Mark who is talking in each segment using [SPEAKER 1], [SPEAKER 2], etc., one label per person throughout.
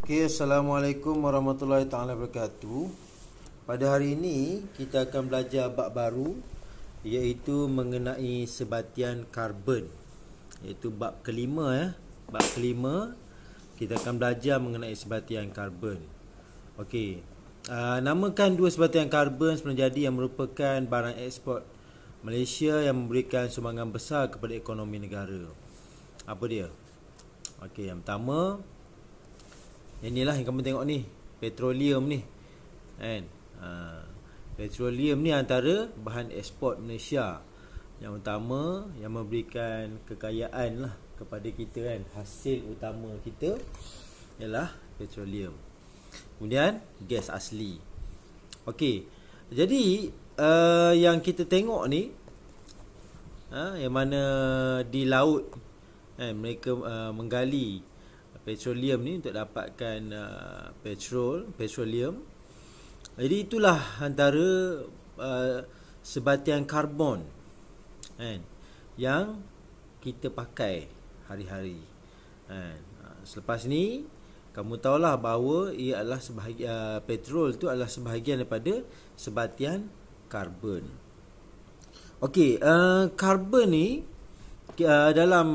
[SPEAKER 1] Okay, Assalamualaikum warahmatullahi taala wabarakatuh. Pada hari ini kita akan belajar bab baru, iaitu mengenai sebatian karbon. Iaitu bab kelima Bab kelima kita akan belajar mengenai sebatian karbon. Okey. Namakan dua sebatian karbon sebenarnya jadi yang merupakan barang ekspor Malaysia yang memberikan sumbangan besar kepada ekonomi negara. Apa dia? Okey, yang pertama, inilah yang kamu tengok ni, petroleum ni kan. Petroleum ni antara bahan ekspor Malaysia yang utama, yang memberikan kekayaan lah kepada kita kan. Hasil utama kita ialah petroleum. Kemudian gas asli. Okey, jadi yang kita tengok ni, yang mana di laut mereka menggali petroleum ni untuk dapatkan petroleum. Jadi itulah antara sebatian karbon yang kita pakai hari-hari. Selepas ni kamu tahulah bahawa ia adalah petrol tu adalah sebahagian daripada sebatian karbon. Okey, karbon ni dalam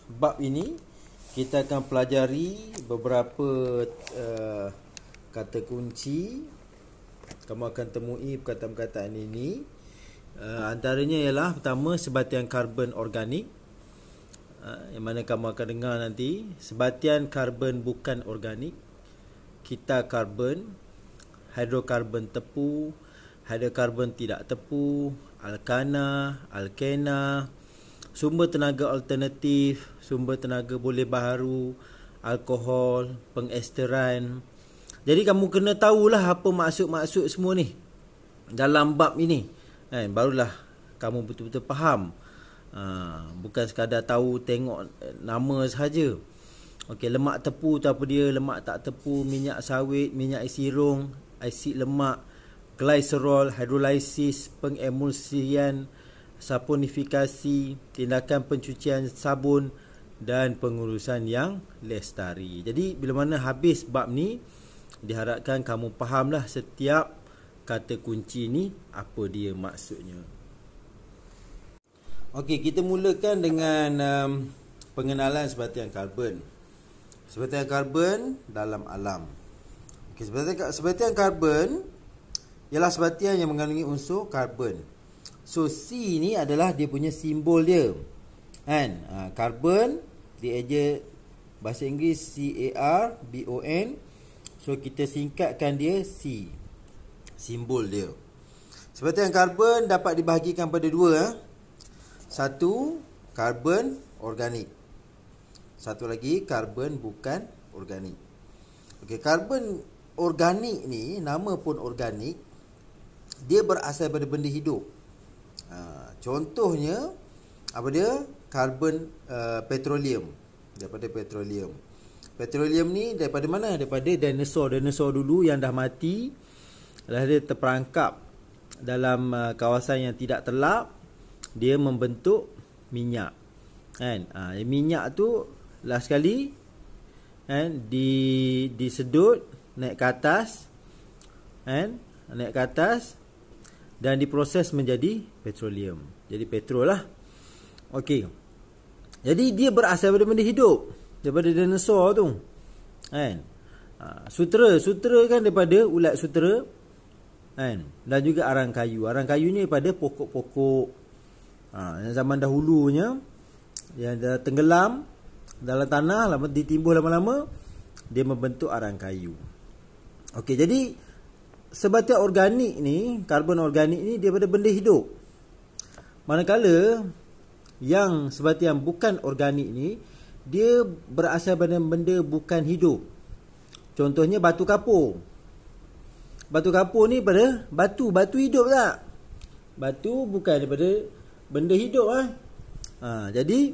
[SPEAKER 1] bab ini kita akan pelajari beberapa kata kunci. Kamu akan temui perkataan-perkataan ini. Antaranya ialah pertama, sebatian karbon organik, yang mana kamu akan dengar nanti. Sebatian karbon bukan organik, kita karbon, hidrokarbon tepu, hidrokarbon tidak tepu, alkana, alkena, sumber tenaga alternatif, sumber tenaga boleh baharu, alkohol, pengesteran. Jadi kamu kena tahulah apa maksud-maksud semua ni dalam bab ini, barulah kamu betul-betul faham. Bukan sekadar tahu tengok nama sahaja. Okey, lemak tepu tu apa dia, lemak tak tepu, minyak sawit, minyak sirung, asid lemak, glycerol, hidrolisis, pengemulsian, saponifikasi, tindakan pencucian sabun dan pengurusan yang lestari. Jadi bila mana habis bab ni, diharapkan kamu fahamlah setiap kata kunci ni apa dia maksudnya. Okey, kita mulakan dengan pengenalan sebatian karbon. Sebatian karbon dalam alam. Okey, sebatian karbon ialah sebatian yang mengandungi unsur karbon. So C ni adalah dia punya simbol dia kan. Karbon dia bahasa Inggeris CARBON. So kita singkatkan dia C, simbol dia. Sebatian karbon dapat dibahagikan pada dua. Satu, karbon organik. Satu lagi, karbon bukan organik. Okey, karbon organik ni, nama pun organik, dia berasal daripada benda hidup. Contohnya apa dia? Karbon petroleum, daripada petroleum. Petroleum ni daripada mana? Daripada dinosaur dulu yang dah mati. Lalu dia terperangkap dalam kawasan yang tidak terlap, dia membentuk minyak kan. Minyak tu last sekali kan disedut naik ke atas kan, naik ke atas dan diproses menjadi petroleum. Jadi petrol lah. Okey. Jadi dia berasal daripada benda hidup, daripada dinosaur tu kan. Sutera kan daripada ulat sutera kan, dan juga arang kayu. Arang kayu ni daripada pokok-pokok yang zaman dahulunya yang dah tenggelam dalam tanah, lama ditimbul lama-lama dia membentuk arang kayu. Okey, jadi sebatian organik ni, karbon organik ni daripada benda hidup. Manakala yang sebatian bukan organik ni, dia berasal daripada benda bukan hidup. Contohnya batu kapur. Batu kapur ni pada batu hidup tak? Batu bukan daripada benda hidup jadi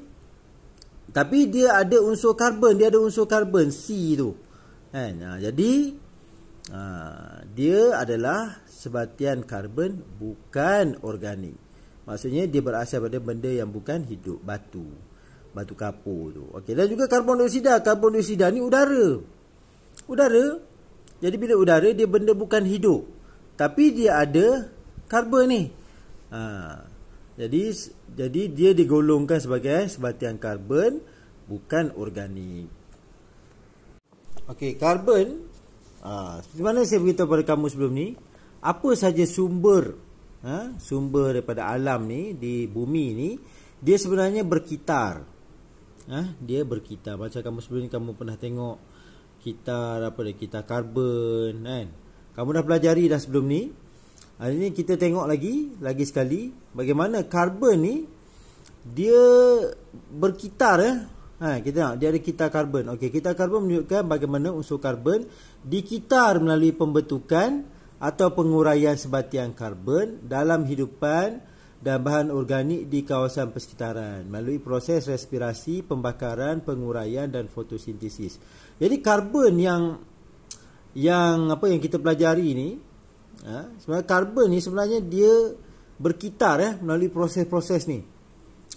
[SPEAKER 1] tapi dia ada unsur karbon, C tu kan. Jadi dia adalah sebatian karbon bukan organik. Maksudnya dia berasal pada benda yang bukan hidup, batu. batu kapur tu. Okey, dan juga karbon dioksida. Karbon dioksida ni udara. Udara. Jadi bila udara, dia benda bukan hidup, tapi dia ada karbon ni. Jadi dia digolongkan sebagai sebatian karbon, bukan organik. Okey, karbon, seperti mana saya beritahu pada kamu sebelum ni, apa saja sumber sumber daripada alam ni, di bumi ni, dia sebenarnya berkitar. Dia berkitar. Macam kamu sebelum ni kamu pernah tengok kitar kitar karbon kan. Kamu dah pelajari dah sebelum ni. Hari ni kita tengok lagi sekali bagaimana karbon ni dia berkitar. Kita tengok dia ada kitar karbon. Okey, kitar karbon menunjukkan bagaimana unsur karbon dikitar melalui pembentukan atau penguraian sebatian karbon dalam hidupan dan bahan organik di kawasan persekitaran melalui proses respirasi, pembakaran, penguraian dan fotosintesis. Jadi karbon yang kita pelajari ni, sebenarnya karbon ni sebenarnya dia berkitar melalui proses-proses ni.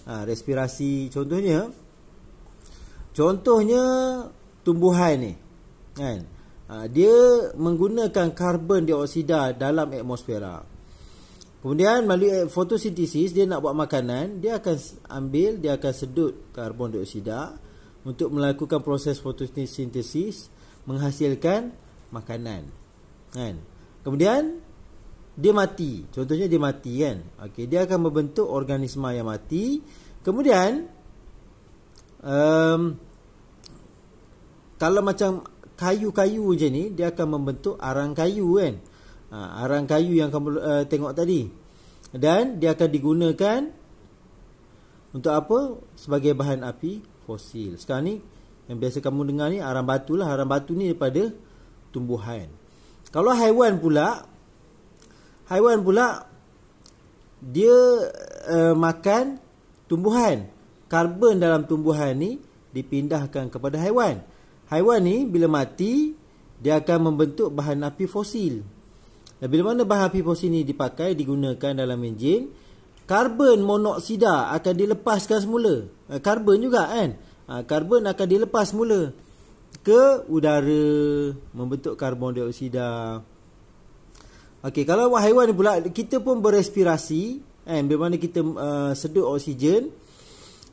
[SPEAKER 1] Respirasi contohnya tumbuhan ni kan. Dia menggunakan karbon dioksida dalam atmosfera. Kemudian melalui fotosintesis, dia nak buat makanan, dia akan sedut karbon dioksida untuk melakukan proses fotosintesis, menghasilkan makanan kan. Kemudian dia mati. Contohnya dia mati kan. Okey, dia akan membentuk organisma yang mati. Kemudian kalau macam kayu-kayu je ni, dia akan membentuk arang kayu kan. Arang kayu yang kamu tengok tadi. Dan dia akan digunakan untuk apa? Sebagai bahan api fosil. Sekarang ni yang biasa kamu dengar ni arang batu lah. Arang batu ni daripada tumbuhan. Kalau haiwan pula dia makan tumbuhan. Karbon dalam tumbuhan ni dipindahkan kepada haiwan. Haiwan ni bila mati, dia akan membentuk bahan api fosil. Dan bila mana bahan api fosil ni digunakan dalam enjin, karbon monoksida akan dilepaskan semula. Karbon juga kan. Karbon akan dilepas semula ke udara, membentuk karbon dioksida. Okey, kalau haiwan ni pula, kita pun berespirasi kan. Bila mana kita sedut oksigen,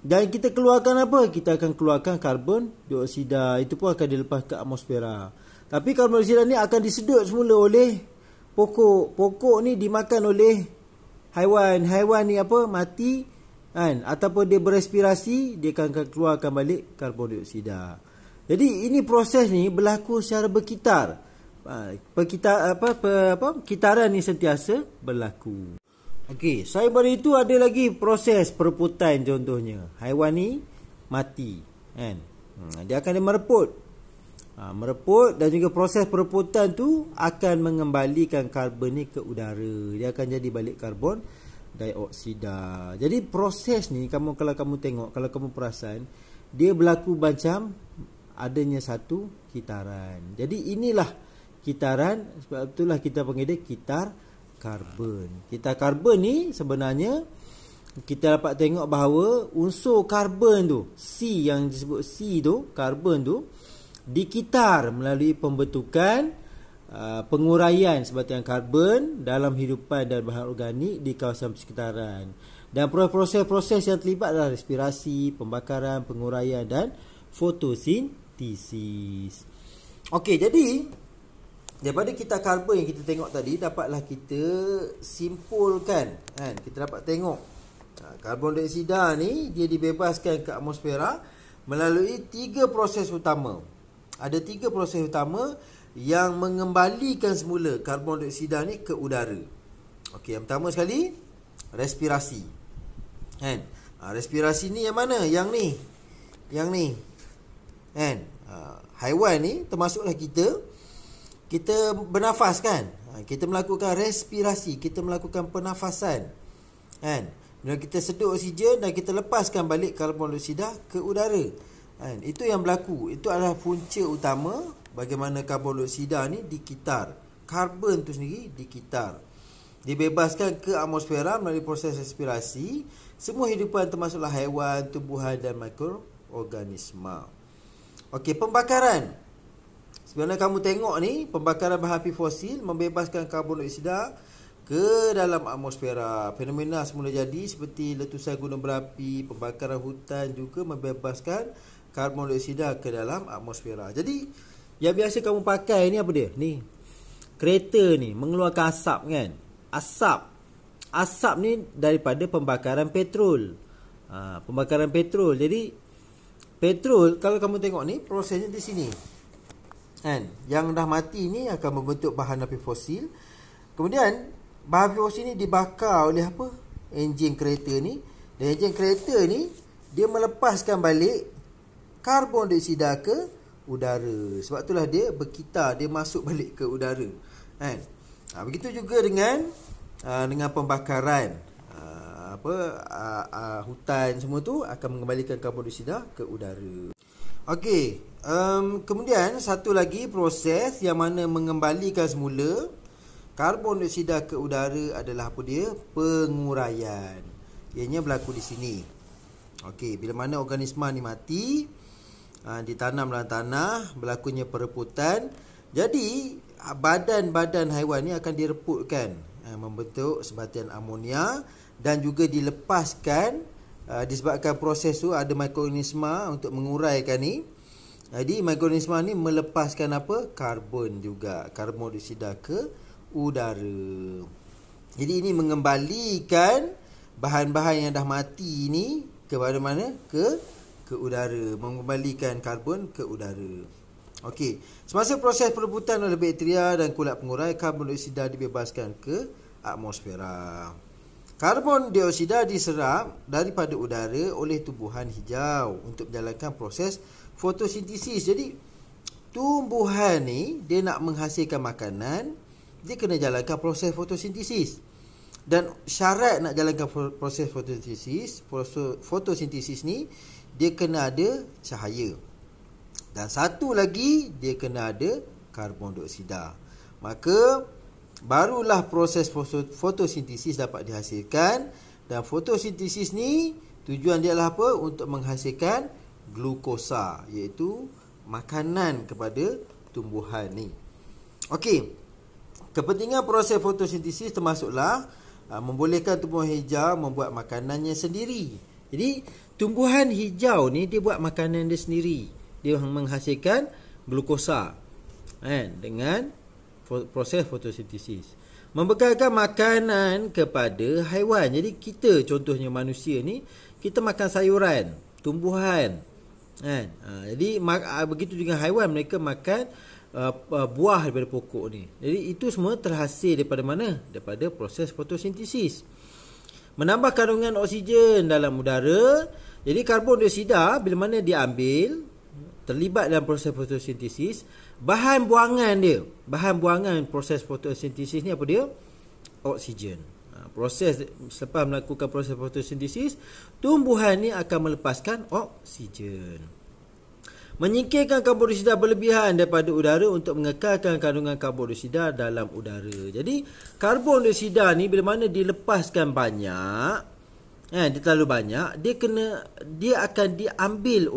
[SPEAKER 1] dan kita keluarkan apa? Kita akan keluarkan karbon dioksida. Itu pun akan dilepas ke atmosfera. Tapi karbon dioksida ni akan disedut semula oleh pokok. Pokok ni dimakan oleh haiwan. Haiwan ni mati kan? Ataupun dia berespirasi, dia akan keluarkan balik karbon dioksida. Jadi ini proses ni berlaku secara berkitar. Kitaran ni sentiasa berlaku. Okey, selain daripada itu ada lagi proses pereputan contohnya. Haiwan ni mati kan. Dia akan mereput. Mereput, dan juga proses pereputan tu akan mengembalikan karbon ni ke udara. Dia akan jadi balik karbon dioksida. Jadi proses ni kalau kamu tengok, kalau kamu perasan, dia berlaku macam adanya satu kitaran. Jadi inilah kitaran, sebab itulah kita panggil dia kitar karbon. Kitar karbon ni sebenarnya kita dapat tengok bahawa unsur karbon tu, C yang disebut C tu, karbon tu dikitar melalui pembentukan, penguraian sebatian karbon dalam hidupan dan bahan organik di kawasan persekitaran. Dan proses-proses yang terlibat adalah respirasi, pembakaran, penguraian dan fotosintesis. Okey, jadi daripada kitar karbon yang kita tengok tadi, dapatlah kita simpulkan kan. Kita dapat tengok karbon dioksida ni dia dibebaskan ke atmosfera melalui 3 proses utama. Ada 3 proses utama yang mengembalikan semula karbon dioksida ni ke udara. Okey, yang pertama sekali respirasi kan. Respirasi ni yang mana? Yang ni kan. Haiwan ni termasuklah kita bernafas kan. Kita melakukan respirasi, kita melakukan pernafasan kan. Bila kita sedut oksigen dan kita lepaskan balik karbon dioksida ke udara kan. Itu yang berlaku. Itu adalah punca utama bagaimana karbon dioksida ni dikitar. Karbon tu sendiri dikitar, dibebaskan ke atmosfera melalui proses respirasi. Semua hidupan termasuklah haiwan, tumbuhan dan mikroorganisma. Okey, pembakaran. Sebenarnya kamu tengok ni, pembakaran bahan api fosil membebaskan karbon dioksida ke dalam atmosfera. Fenomena semula jadi seperti letusan gunung berapi, pembakaran hutan juga membebaskan karbon dioksida ke dalam atmosfera. Jadi, yang biasa kamu pakai ni apa dia? Ni, kereta ni mengeluarkan asap kan? Asap ni daripada pembakaran petrol. Pembakaran petrol. Jadi, petrol, kalau kamu tengok ni, prosesnya di sini. Kan? Yang dah mati ni akan membentuk bahan api fosil. Kemudian bahan api fosil ni dibakar oleh apa? Enjin kereta ni. Dan enjin kereta ni dia melepaskan balik karbon dioksida ke udara. Sebab itulah dia berkitar, dia masuk balik ke udara. Kan? Begitu juga dengan pembakaran hutan semua tu akan mengembalikan karbon dioksida ke udara. Okey, kemudian satu lagi proses yang mana mengembalikan semula karbon dioksida ke udara adalah apa dia? Penguraian. Ianya berlaku di sini. Okey, bila mana organisma ni mati, ditanam dalam tanah, berlakunya pereputan. Jadi, badan-badan haiwan ni akan direputkan, membentuk sebatian amonia dan juga dilepaskan. Disebabkan proses tu ada mikroorganisma untuk menguraikan ni. Jadi mikroorganisma ni melepaskan apa? Karbon juga, karbon dioksida ke udara. Jadi ini mengembalikan bahan-bahan yang dah mati ni kepada mana? Ke udara, mengembalikan karbon ke udara. Okey, semasa proses perebutan oleh bakteria dan kulat pengurai, karbon dioksida dibebaskan ke atmosfera. Karbon dioksida diserap daripada udara oleh tumbuhan hijau untuk menjalankan proses fotosintesis. Jadi, tumbuhan ni dia nak menghasilkan makanan, dia kena jalankan proses fotosintesis. Dan syarat nak jalankan proses fotosintesis ni, dia kena ada cahaya. Dan satu lagi, dia kena ada karbon dioksida. Maka barulah proses fotosintesis dapat dihasilkan. Dan fotosintesis ni tujuan dia adalah apa? Untuk menghasilkan glukosa, iaitu makanan kepada tumbuhan ni. Okey, kepentingan proses fotosintesis termasuklah membolehkan tumbuhan hijau membuat makanannya sendiri. Jadi tumbuhan hijau ni dia buat makanan dia sendiri. Dia menghasilkan glukosa dengan proses fotosintesis. Membekalkan makanan kepada haiwan. Jadi kita contohnya manusia ni, kita makan sayuran, tumbuhan. Jadi begitu juga haiwan, mereka makan buah daripada pokok ni. Jadi itu semua terhasil daripada mana? Daripada proses fotosintesis. Menambah kandungan oksigen dalam udara. Jadi karbon dioksida bila mana diambil, terlibat dalam proses fotosintesis, bahan buangan proses fotosintesis ni apa dia? Oksigen. Proses selepas melakukan proses fotosintesis, tumbuhan ni akan melepaskan oksigen. Menyingkirkan karbon dioksida berlebihan daripada udara untuk mengekalkan kandungan karbon dioksida dalam udara. Jadi karbon dioksida ni bila mana dilepaskan banyak, dia terlalu banyak, dia akan diambil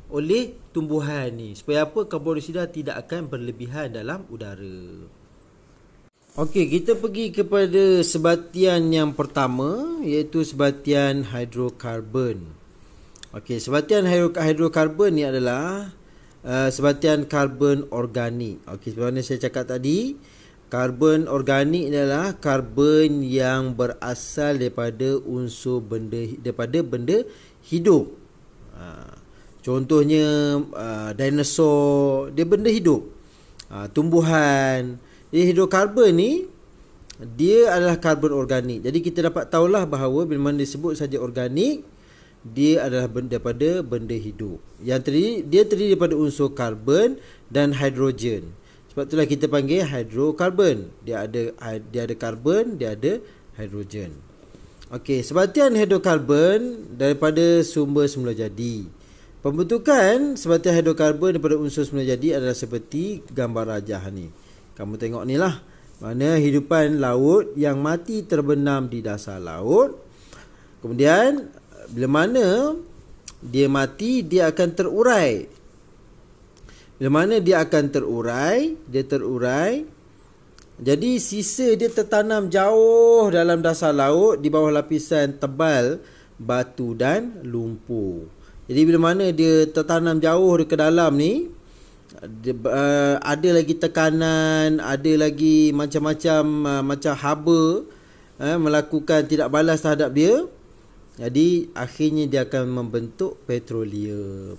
[SPEAKER 1] oleh tumbuhan ni. Supaya apa? Karbon dioksida tidak akan berlebihan dalam udara. Okey, kita pergi kepada sebatian yang pertama, iaitu sebatian hidrokarbon. Okey, sebatian hidrokarbon ni adalah sebatian karbon organik. Okey, seperti mana saya cakap tadi, karbon organik adalah karbon yang berasal daripada unsur benda hidup. Contohnya dinosaur, dia benda hidup. Tumbuhan. Jadi hidrokarbon ni dia adalah karbon organik. Jadi kita dapat tahulah bahawa bila mana disebut saja organik, dia adalah daripada benda hidup. Dia terdiri daripada unsur karbon dan hidrogen. Sebab itulah kita panggil hidrokarbon. Dia ada karbon, dia ada hidrogen. Okey, sebatian hidrokarbon daripada sumber semula jadi. Pembentukan sebatian hidrokarbon daripada unsur semula jadi adalah seperti gambar rajah ni. Kamu tengok ni lah. Mana hidupan laut yang mati terbenam di dasar laut. Kemudian bila mana dia mati, dia akan terurai. Bila mana dia akan terurai, dia terurai. Jadi sisa dia tertanam jauh dalam dasar laut di bawah lapisan tebal batu dan lumpur. Jadi bila mana dia tertanam jauh ke dalam ni, ada lagi tekanan, ada lagi macam-macam macam haba melakukan tidak balas terhadap dia. Jadi akhirnya dia akan membentuk petroleum.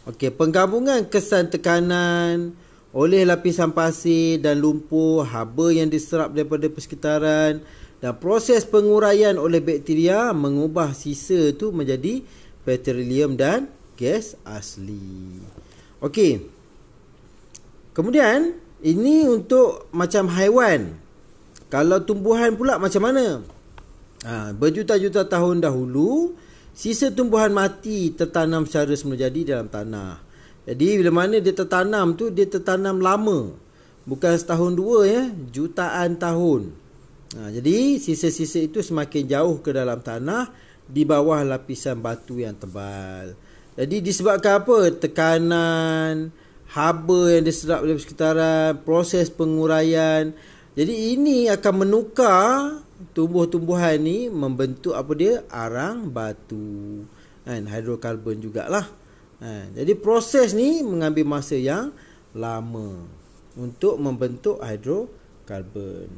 [SPEAKER 1] Okey, penggabungan kesan tekanan oleh lapisan pasir dan lumpur, haba yang diserap daripada persekitaran dan proses penguraian oleh bakteria mengubah sisa tu menjadi petroleum dan gas asli. Okey. Kemudian ini untuk macam haiwan. Kalau tumbuhan pula macam mana? Berjuta-juta tahun dahulu, sisa tumbuhan mati tertanam secara semula jadi dalam tanah. Jadi bila mana dia tertanam tu, dia tertanam lama. Bukan setahun dua ya, jutaan tahun. Jadi sisa-sisa itu semakin jauh ke dalam tanah di bawah lapisan batu yang tebal. Jadi disebabkan apa? Tekanan, haba yang diserap dari sekitaran, proses penguraian. Jadi ini akan menukar tumbuh-tumbuhan ni membentuk apa dia? Arang batu. Hidrokarbon jugalah. Jadi proses ni mengambil masa yang lama untuk membentuk hidrokarbon.